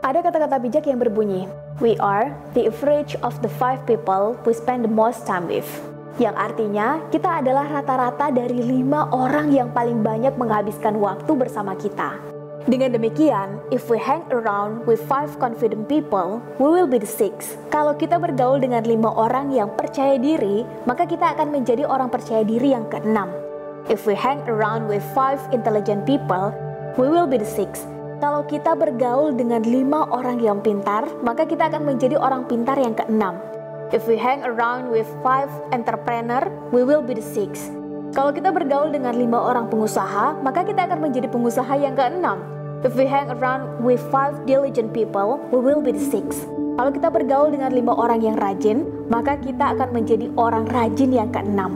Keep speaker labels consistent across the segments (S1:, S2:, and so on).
S1: Ada kata-kata bijak yang berbunyi, "We are the average of the 5 people we spend the most time with." Yang artinya, kita adalah rata-rata dari 5 orang yang paling banyak menghabiskan waktu bersama kita. Dengan demikian, if we hang around with 5 confident people, we will be the 6. Kalau kita bergaul dengan 5 orang yang percaya diri, maka kita akan menjadi orang percaya diri yang ke-6. If we hang around with 5 intelligent people, we will be the 6. Kalau kita bergaul dengan 5 orang yang pintar, maka kita akan menjadi orang pintar yang ke-6. If we hang around with 5 entrepreneur, we will be the 6. Kalau kita bergaul dengan 5 orang pengusaha, maka kita akan menjadi pengusaha yang ke-6. If we hang around with 5 diligent people, we will be the 6. Kalau kita bergaul dengan 5 orang yang rajin, maka kita akan menjadi orang rajin yang ke-6.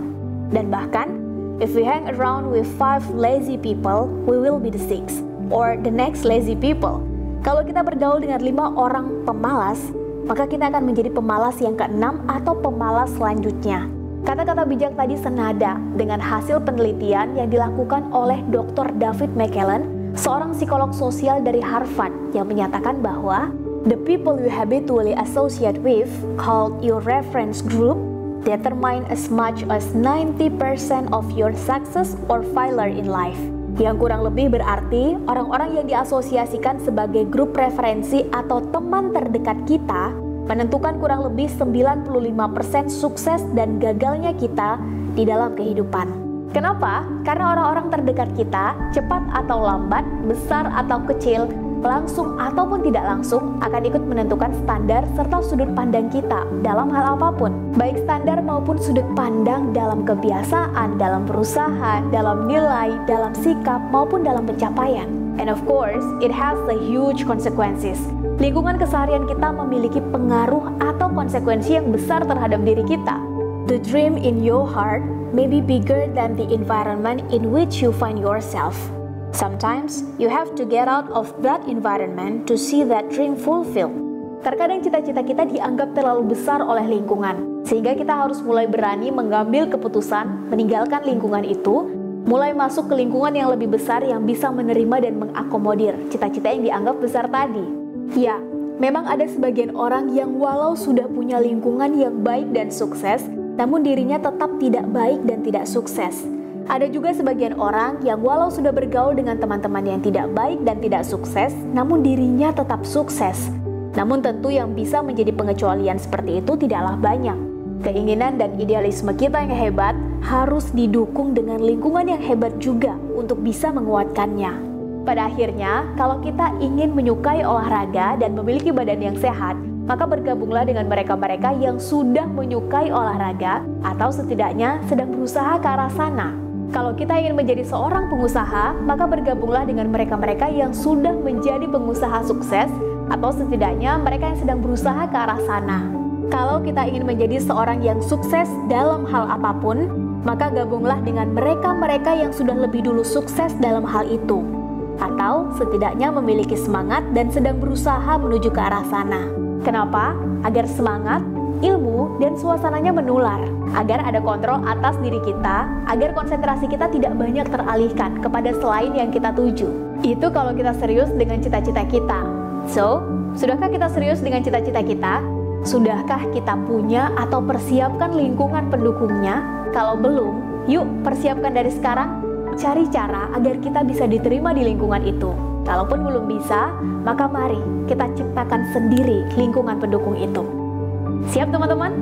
S1: Dan bahkan, if we hang around with 5 lazy people, we will be the 6. Or the next lazy people. Kalau kita bergaul dengan 5 orang pemalas, maka kita akan menjadi pemalas yang ke-6 atau pemalas selanjutnya. Kata-kata bijak tadi senada dengan hasil penelitian yang dilakukan oleh Dr. David McCallum, seorang psikolog sosial dari Harvard, yang menyatakan bahwa the people you habitually associate with, called your reference group, determine as much as 90% of your success or failure in life. Yang kurang lebih berarti orang-orang yang diasosiasikan sebagai grup referensi atau teman terdekat kita menentukan kurang lebih 95% sukses dan gagalnya kita di dalam kehidupan. Kenapa? Karena orang-orang terdekat kita, cepat atau lambat, besar atau kecil, langsung ataupun tidak langsung akan ikut menentukan standar serta sudut pandang kita dalam hal apapun. Baik standar maupun sudut pandang dalam kebiasaan, dalam berusaha, dalam nilai, dalam sikap, maupun dalam pencapaian. And of course, it has a huge consequences. Lingkungan keseharian kita memiliki pengaruh atau konsekuensi yang besar terhadap diri kita. The dream in your heart may be bigger than the environment in which you find yourself. Sometimes, you have to get out of that environment to see that dream fulfilled. Terkadang cita-cita kita dianggap terlalu besar oleh lingkungan, sehingga kita harus mulai berani mengambil keputusan, meninggalkan lingkungan itu, mulai masuk ke lingkungan yang lebih besar yang bisa menerima dan mengakomodir cita-cita yang dianggap besar tadi. Ya, memang ada sebagian orang yang walau sudah punya lingkungan yang baik dan sukses, namun dirinya tetap tidak baik dan tidak sukses. Ada juga sebagian orang yang walau sudah bergaul dengan teman-teman yang tidak baik dan tidak sukses, namun dirinya tetap sukses. Namun tentu yang bisa menjadi pengecualian seperti itu tidaklah banyak. Keinginan dan idealisme kita yang hebat harus didukung dengan lingkungan yang hebat juga untuk bisa menguatkannya. Pada akhirnya, kalau kita ingin menyukai olahraga dan memiliki badan yang sehat, maka bergabunglah dengan mereka-mereka yang sudah menyukai olahraga atau setidaknya sedang berusaha ke arah sana. Kalau kita ingin menjadi seorang pengusaha, maka bergabunglah dengan mereka-mereka yang sudah menjadi pengusaha sukses atau setidaknya mereka yang sedang berusaha ke arah sana. Kalau kita ingin menjadi seorang yang sukses dalam hal apapun, maka gabunglah dengan mereka-mereka yang sudah lebih dulu sukses dalam hal itu. Atau setidaknya memiliki semangat dan sedang berusaha menuju ke arah sana. Kenapa? Agar semangat, ilmu, dan suasananya menular. Agar ada kontrol atas diri kita, agar konsentrasi kita tidak banyak teralihkan kepada selain yang kita tuju. Itu kalau kita serius dengan cita-cita kita. So, sudahkah kita serius dengan cita-cita kita? Sudahkah kita punya atau persiapkan lingkungan pendukungnya? Kalau belum, yuk persiapkan dari sekarang. Cari cara agar kita bisa diterima di lingkungan itu. Kalaupun belum bisa, maka mari kita ciptakan sendiri lingkungan pendukung itu. Siap teman-teman?